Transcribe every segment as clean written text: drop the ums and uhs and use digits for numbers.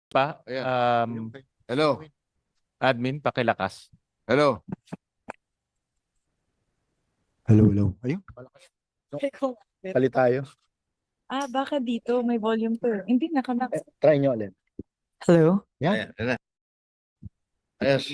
pa. Ayan. Hello. Admin, pakilakas. Hello. Hello. Ayun, palit tayo. Baka dito may volume to. Hindi, nakamax. Try nyo ulit. Hello? Yan. Ayan. Yes.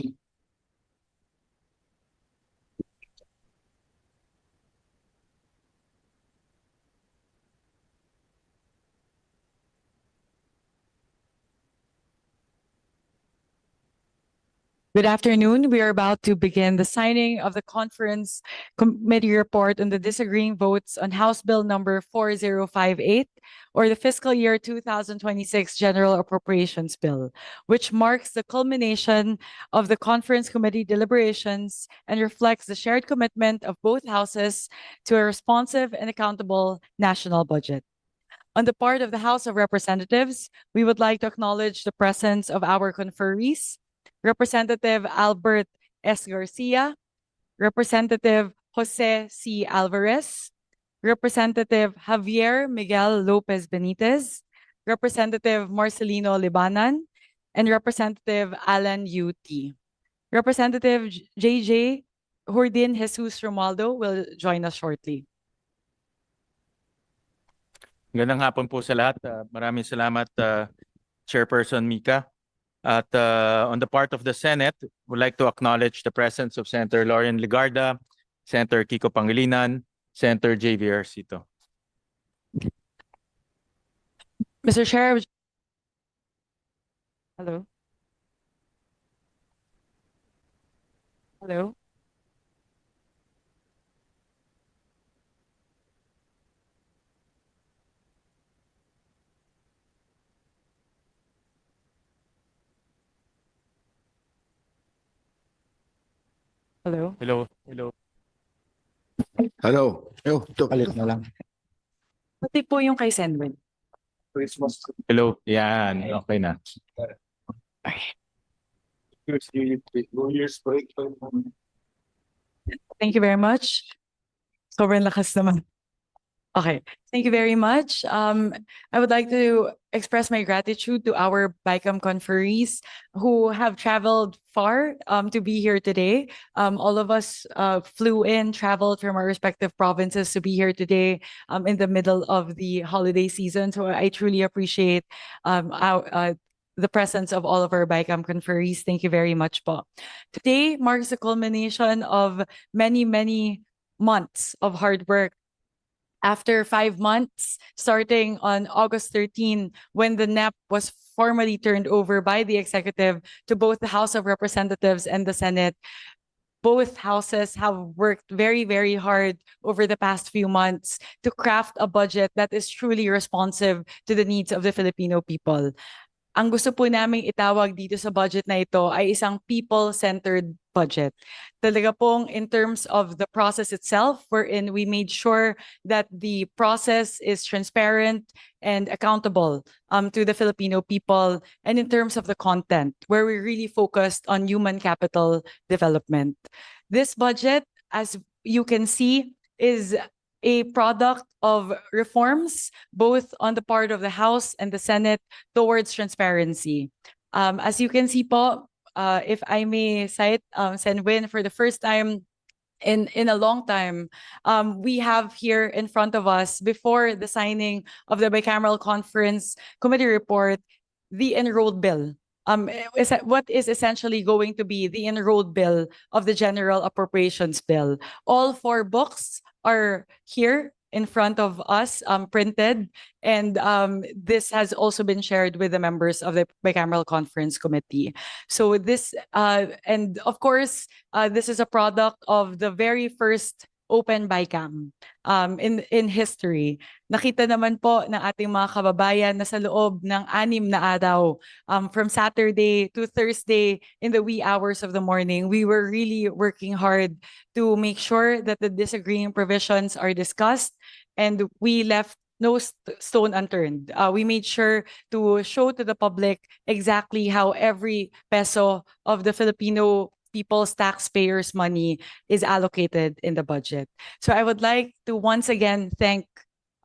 Good afternoon. We are about to begin the signing of the conference committee report on the disagreeing votes on House Bill number 4058, or the fiscal year 2026 General Appropriations Bill, which marks the culmination of the conference committee deliberations and reflects the shared commitment of both houses to a responsive and accountable national budget. On the part of the House of Representatives, we would like to acknowledge the presence of our conferees, Representative Albert S. Garcia, Representative Jose C. Alvarez, Representative Javier Miguel Lopez Benitez, Representative Marcelino Libanan, and Representative Alan U.T. Representative J.J. Hordin Jesus Romualdo will join us shortly. Magandang hapon po sa lahat. Maraming salamat, Chairperson Mika. At on the part of the Senate, we'd like to acknowledge the presence of Senator Lauren Legarda, Senator Kiko Pangilinan, Senator J.V. Arcito. Mr. Chair. Hello. Hello. Hello. Hello. Hello. Ito. Palit na lang. Pati po yung kay Senwin. Hello. Yan. Okay na. Thank you very much. Sobrang lakas naman. Okay, thank you very much. I would like to express my gratitude to our BICAM conferees who have traveled far to be here today. All of us flew in, traveled from our respective provinces to be here today in the middle of the holiday season. So I truly appreciate the presence of all of our BICAM conferees. Thank you very much po. Today marks the culmination of many months of hard work. After 5 months, starting on August 13, when the NEP was formally turned over by the executive to both the House of Representatives and the Senate, both houses have worked very hard over the past few months to craft a budget that is truly responsive to the needs of the Filipino people. Ang gusto po naming itawag dito sa budget na ito ay isang people-centered budget. Talaga pong in terms of the process itself, wherein we made sure that the process is transparent and accountable to the Filipino people, and in terms of the content, where we really focused on human capital development. This budget, as you can see, is a product of reforms, both on the part of the House and the Senate towards transparency. As you can see po, if I may cite Senwin, for the first time in a long time, we have here in front of us, before the signing of the bicameral conference committee report, the enrolled bill. What is essentially going to be the enrolled bill of the General Appropriations Bill. All 4 books are here in front of us, printed, and this has also been shared with the members of the bicameral conference committee. So this, and of course, this is a product of the very first open BICAM in history. Nakita naman po ng ating mga kababayan na sa loob ng 6 na araw, from Saturday to Thursday in the wee hours of the morning, we were really working hard to make sure that the disagreeing provisions are discussed, and we left no stone unturned. We made sure to show to the public exactly how every peso of the Filipino people's taxpayers' money is allocated in the budget. So I would like to once again thank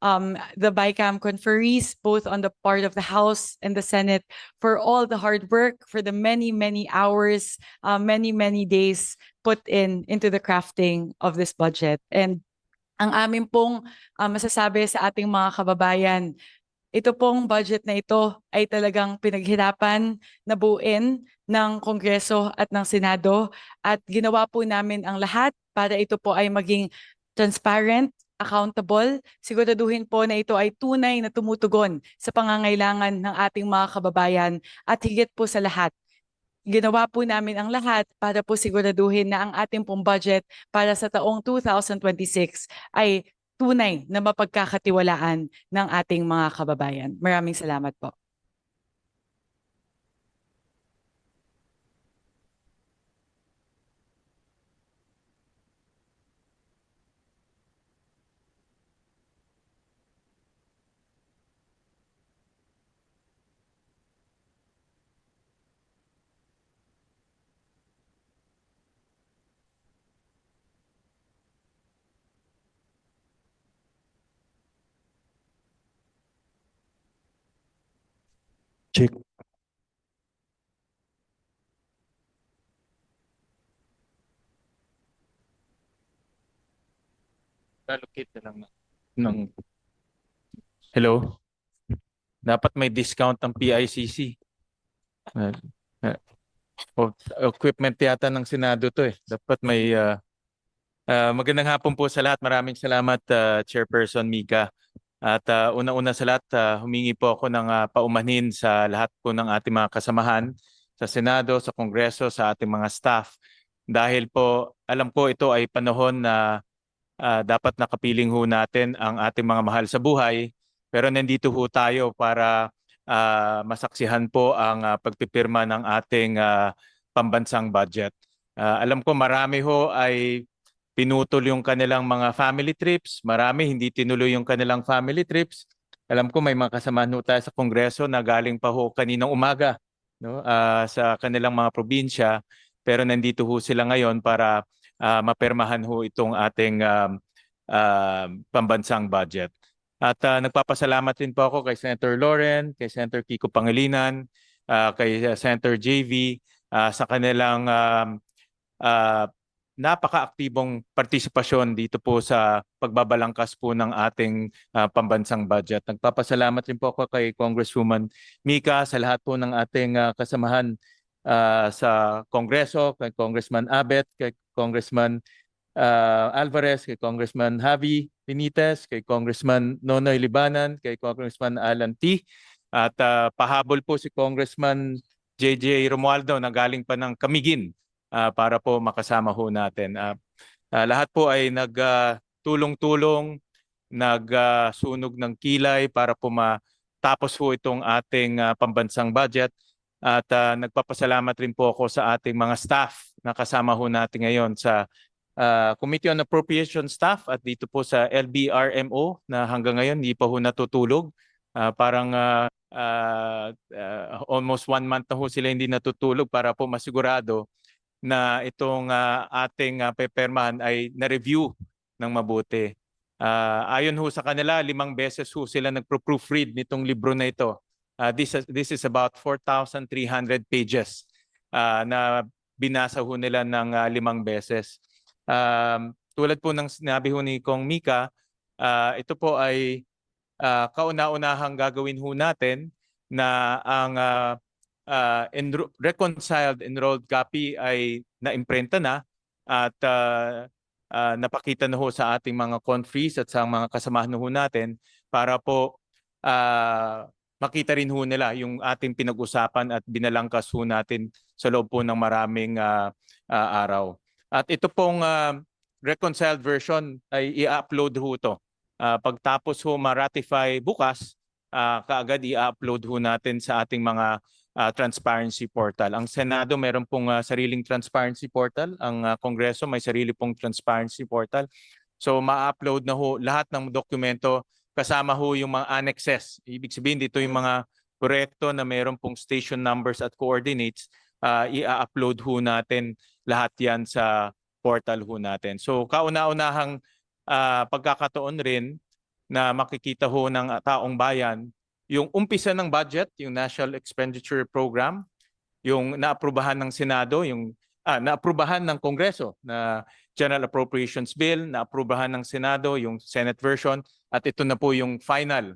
the BICAM conferees, both on the part of the House and the Senate, for all the hard work, for the many, many hours, many, many days put into the crafting of this budget. And ang amin pong masasabi sa ating mga kababayan, ito pong budget na ito ay talagang pinaghirapan na buuin ng Kongreso at ng Senado at ginawa po namin ang lahat para ito po ay maging transparent, accountable. Siguraduhin po na ito ay tunay na tumutugon sa pangangailangan ng ating mga kababayan at higit po sa lahat, ginawa po namin ang lahat para po siguraduhin na ang ating pong budget para sa taong 2026 ay tunay na mapagkakatiwalaan ng ating mga kababayan. Maraming salamat po. Check. Allocate na lang ng hello. Dapat may discount ang PICC. Uh, equipment yata ng Senado to eh. Dapat may magandang hapon po sa lahat. Maraming salamat Chairperson Mika. At una-una sa lahat, humingi po ako ng paumanhin sa lahat po ng ating mga kasamahan sa Senado, sa Kongreso, sa ating mga staff. Dahil po, alam ko ito ay panahon na dapat nakapiling ho natin ang ating mga mahal sa buhay. Pero nandito ho tayo para masaksihan po ang pagpipirma ng ating pambansang budget. Alam ko marami ho ay pinutol yung kanilang mga family trips. Marami hindi tinuloy yung kanilang family trips. Alam ko may mga kasamahan ho tayo sa Kongreso na galing pa ho kaninang umaga, no? Sa kanilang mga probinsya. Pero nandito ho sila ngayon para mapirmahan ho itong ating pambansang budget. At nagpapasalamat din po ako kay Senator Lauren, kay Senator Kiko Pangilinan, kay Senator JV sa kanilang napaka-aktibong partisipasyon dito po sa pagbabalangkas po ng ating pambansang budget. Nagpapasalamat rin po ako kay Congresswoman Mika, sa lahat po ng ating kasamahan sa Kongreso, kay Congressman Abet, kay Congressman Alvarez, kay Congressman Javi Benitez, kay Congressman Nonoy Libanan, kay Congressman Alan T. At pahabol po si Congressman JJ Romualdo na galing pa ng Camiguin para po makasama ho natin. Lahat po ay nagtulong-tulong, nagsunog ng kilay para po matapos ho itong ating pambansang budget. At nagpapasalamat rin po ako sa ating mga staff na kasama ho natin ngayon sa Committee on Appropriation staff at dito po sa LBRMO na hanggang ngayon hindi pa ho natutulog. Parang almost 1 month na ho sila hindi natutulog para po masigurado na itong ating pepermahan ay na-review ng mabuti. Ayon ho sa kanila, 5 beses ho sila nagpro-proofread nitong libro na ito. This is about 4,300 pages na binasa ho nila ng 5 beses. Tulad po ng sinabi ho ni Kong Mika, ito po ay kauna-unahang gagawin ho natin na ang reconciled enrolled copy ay naimprenta na at napakita na ho sa ating mga conferees at sa mga kasamahan ho natin para po makita rin ho nila yung ating pinag-usapan at binalangkas ho natin sa loob po ng maraming araw. At ito pong reconciled version ay i-upload ho ito. Pagtapos ho ma-ratify bukas, kaagad i-upload ho natin sa ating mga transparency portal. Ang Senado meron pong sariling transparency portal. Ang Kongreso may sarili pong transparency portal. So ma-upload na ho lahat ng dokumento kasama ho yung mga annexes. Ibig sabihin dito yung mga proyekto na meron pong station numbers at coordinates, i-upload ho natin lahat yan sa portal ho natin. So kauna-unahang pagkakataon rin na makikita ho ng taong bayan yung umpisa ng budget, yung National Expenditure Program, yung naaprubahan ng Senado, yung naaprubahan ng Kongreso na General Appropriations Bill, naaprubahan ng Senado yung Senate version, at ito na po yung final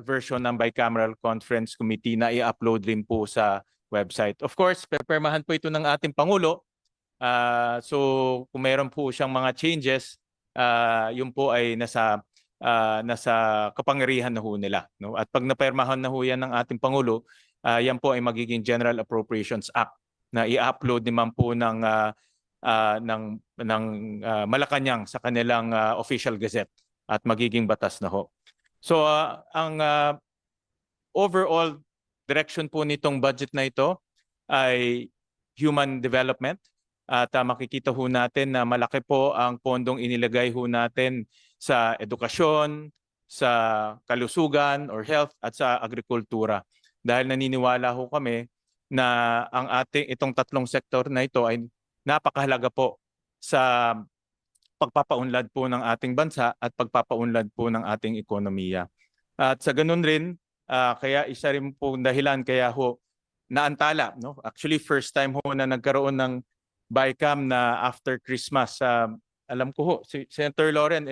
version ng Bicameral Conference Committee na i-upload rin po sa website. Of course, pepermahan po ito ng ating Pangulo. So kung meron po siyang mga changes, yun po ay nasa kapangyarihan na ho nila. No? At pag napermahan na ho yan ng ating Pangulo, yan po ay magiging General Appropriations Act na i-upload naman po ng Malacanang sa kanilang official gazette at magiging batas na ho. So ang overall direction po nitong budget na ito ay human development. At makikita ho natin na malaki po ang pondong inilagay ho natin sa edukasyon, sa kalusugan or health at sa agrikultura. Dahil naniniwala ho kami na itong tatlong sektor na ito ay napakahalaga po sa pagpapaunlad po ng ating bansa at pagpapaunlad po ng ating ekonomiya. At sa ganun rin, kaya isa rin po dahilan kaya ho naantala. No? Actually, first time ho na nagkaroon ng BICAM na after Christmas. Alam ko ho, si Senator Loren,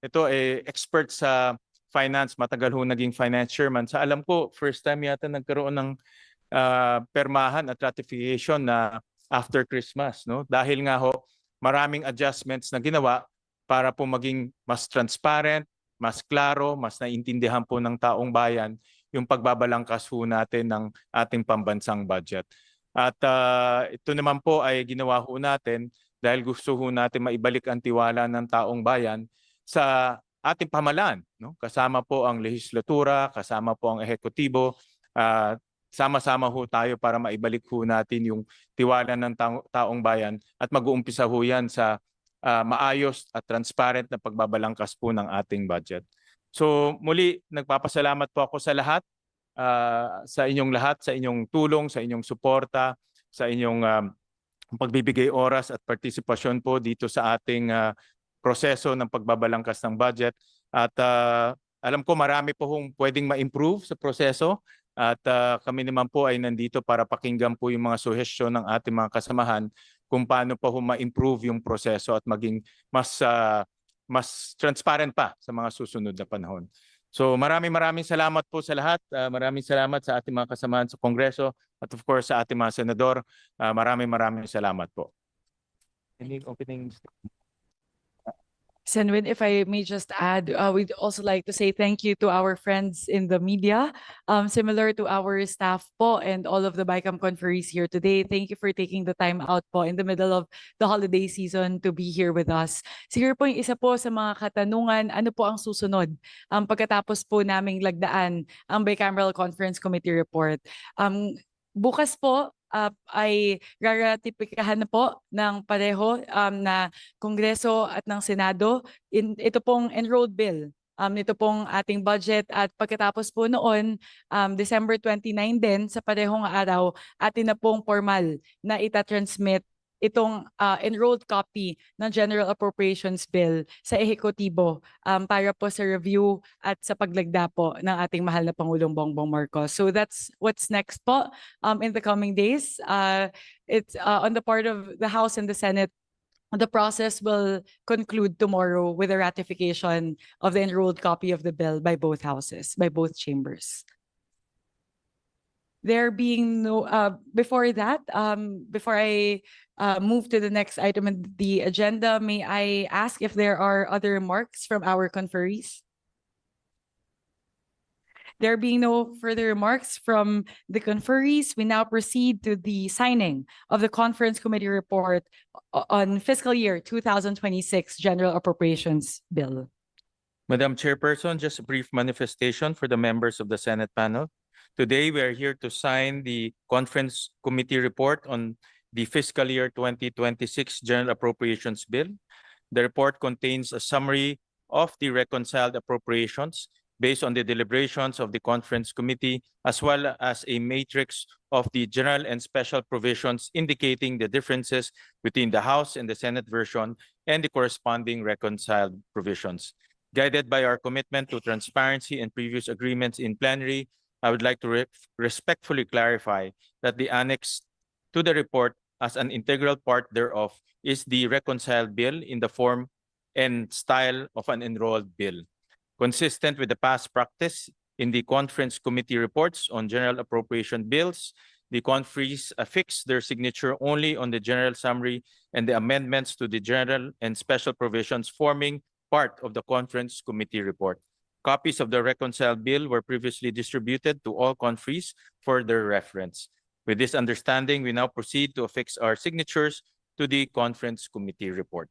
ito expert sa finance, matagal ho naging finance chairman. Sa alam ko, first time yata nagkaroon ng permahan at ratification na after Christmas. No? Dahil nga ho, maraming adjustments na ginawa para po maging mas transparent, mas klaro, mas naintindihan po ng taong bayan yung pagbabalangkas ho natin ng ating pambansang budget. At ito naman po ay ginawa ho natin dahil gusto ho natin maibalik ang tiwala ng taong bayan sa ating pamahalaan. No? Kasama po ang lehislatura, kasama po ang ehekutibo, sama-sama ho tayo para maibalik ho natin yung tiwala ng taong bayan at mag-uumpisa ho yan sa maayos at transparent na pagbabalangkas po ng ating budget. So muli, nagpapasalamat po ako sa lahat, sa inyong tulong, sa inyong suporta, sa inyong pagbibigay oras at partisipasyon po dito sa ating proseso ng pagbabalangkas ng budget. At alam ko marami po hong pwedeng ma-improve sa proseso. At kami naman po ay nandito para pakinggan po yung mga suhestyon ng ating mga kasamahan kung paano pa ma-improve yung proseso at maging mas transparent pa sa mga susunod na panahon. So maraming salamat po sa lahat. Maraming salamat sa ating mga kasamahan sa Kongreso at of course sa ating mga senador. Maraming salamat po. Any opening statement? Senwin, if I may just add, we'd also like to say thank you to our friends in the media, similar to our staff po and all of the BICAM conferees here today. Thank you for taking the time out po in the middle of the holiday season to be here with us. Siguro po yung isa po sa mga katanungan, ano po ang susunod pagkatapos po naming lagdaan ang Bicameral Conference Committee report. Bukas po, ay raratipikahan na po ng pareho na Kongreso at ng Senado ito pong enrolled bill. Nito pong ating budget at pagkatapos po noon, December 29 din sa parehong araw, atin na pong formal na itatransmit itong enrolled copy ng General Appropriations Bill sa ehekutibo para po sa review at sa paglagda po ng ating mahal na Pangulong Bongbong Marcos. So that's what's next po in the coming days. It's on the part of the House and the Senate. The process will conclude tomorrow with the ratification of the enrolled copy of the bill by both houses, by both chambers. There being no, before that, before I move to the next item on the agenda, may I ask if there are other remarks from our conferees? There being no further remarks from the conferees, we now proceed to the signing of the Conference Committee report on fiscal year 2026 General Appropriations Bill. Madam Chairperson, just a brief manifestation for the members of the Senate panel. Today, we are here to sign the Conference Committee report on the fiscal year 2026 General Appropriations Bill. The report contains a summary of the reconciled appropriations based on the deliberations of the Conference Committee, as well as a matrix of the general and special provisions indicating the differences between the House and the Senate version and the corresponding reconciled provisions. Guided by our commitment to transparency and previous agreements in plenary, I would like to respectfully clarify that the annex to the report as an integral part thereof is the reconciled bill in the form and style of an enrolled bill. Consistent with the past practice in the conference committee reports on general appropriation bills, the conferees affix their signature only on the general summary and the amendments to the general and special provisions forming part of the conference committee report. Copies of the reconciled bill were previously distributed to all conferees for their reference. With this understanding, we now proceed to affix our signatures to the conference committee report.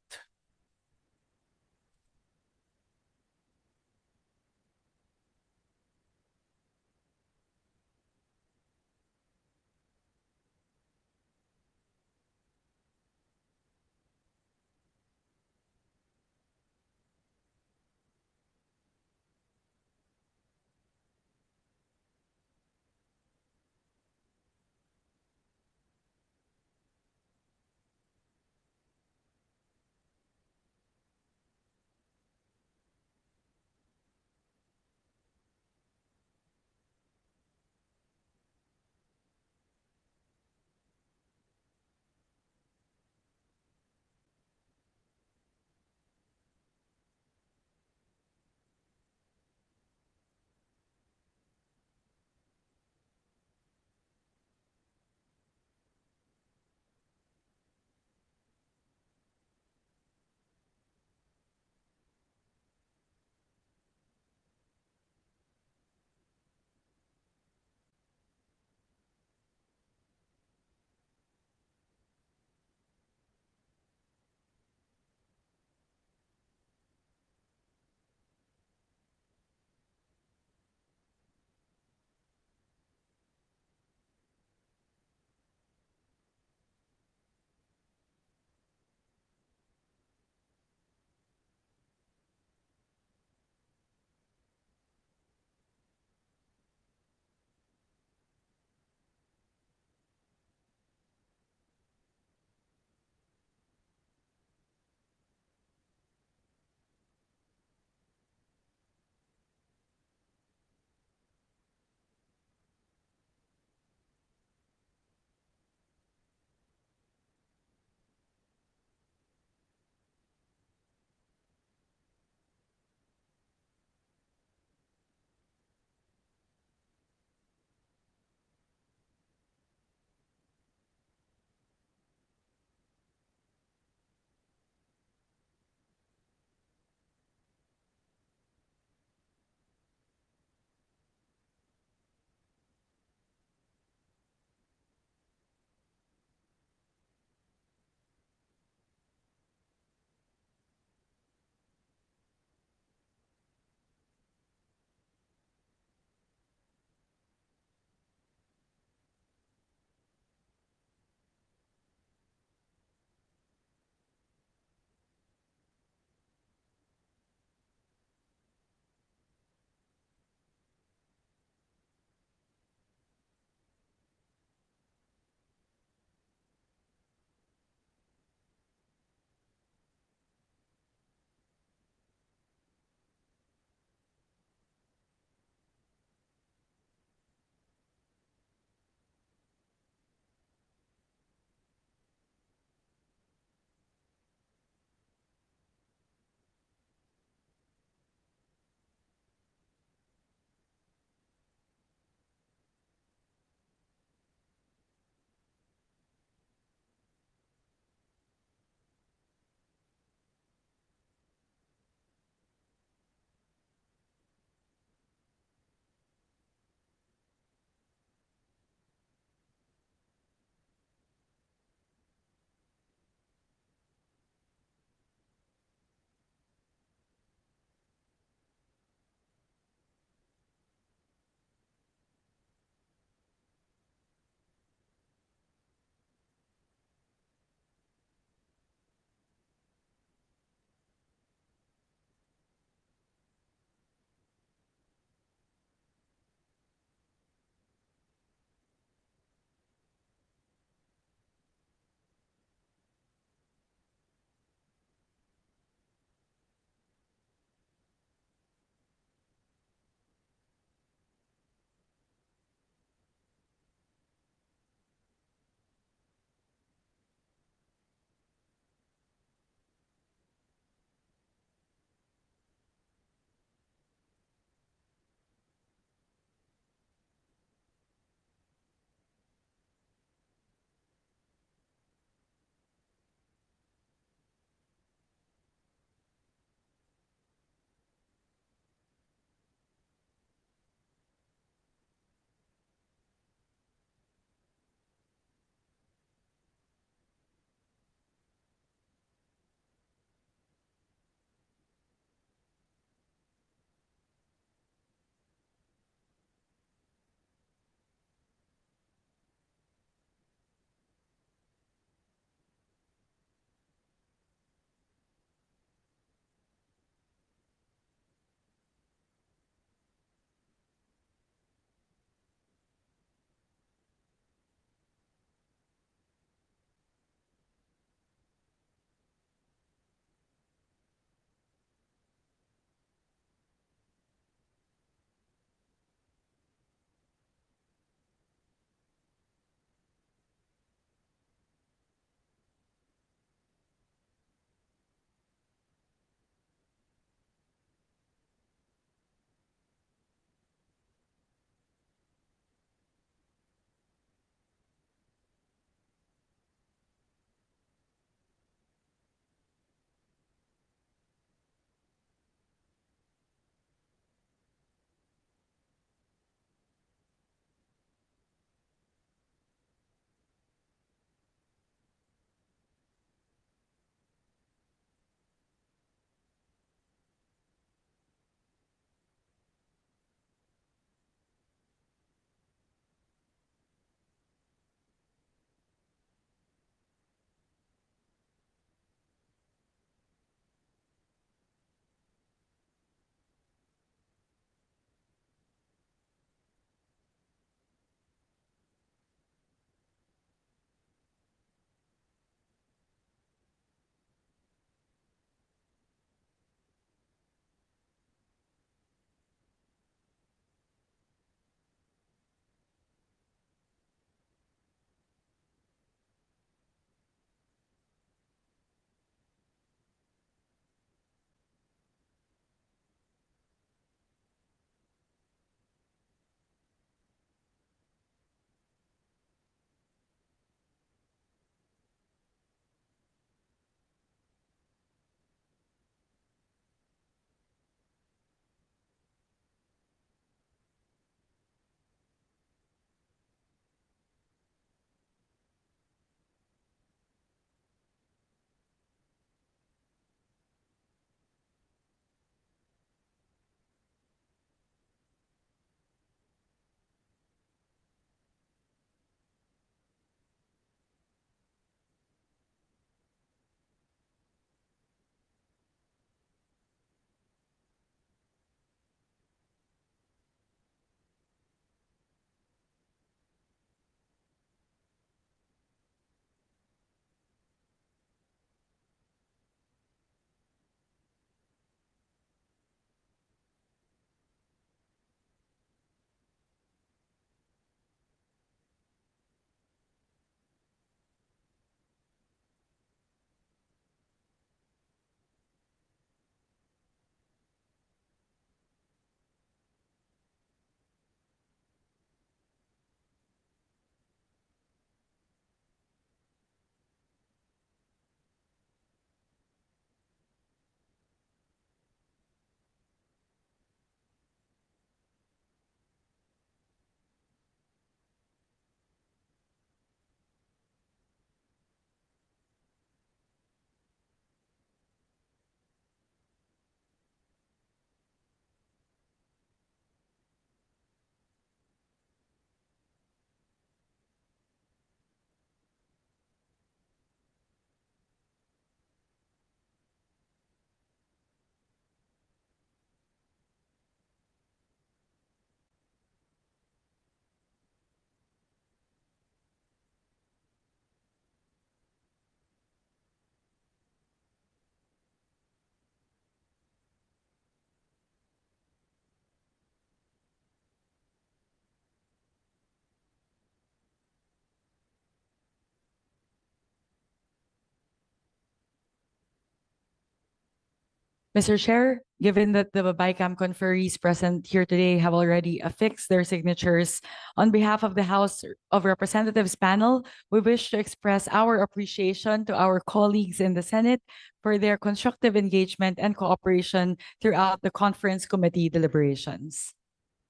Mr. Chair, given that the BICAM conferees present here today have already affixed their signatures, on behalf of the House of Representatives panel, we wish to express our appreciation to our colleagues in the Senate for their constructive engagement and cooperation throughout the conference committee deliberations.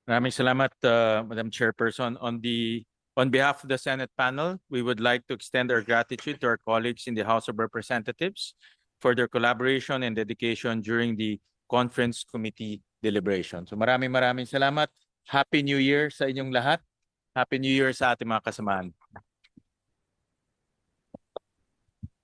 Maraming salamat, Madam Chairperson. On behalf of the Senate panel, we would like to extend our gratitude to our colleagues in the House of Representatives for their collaboration and dedication during the conference committee deliberation. So maraming salamat. Happy New Year sa inyong lahat. Happy New Year sa ating mga kasamahan.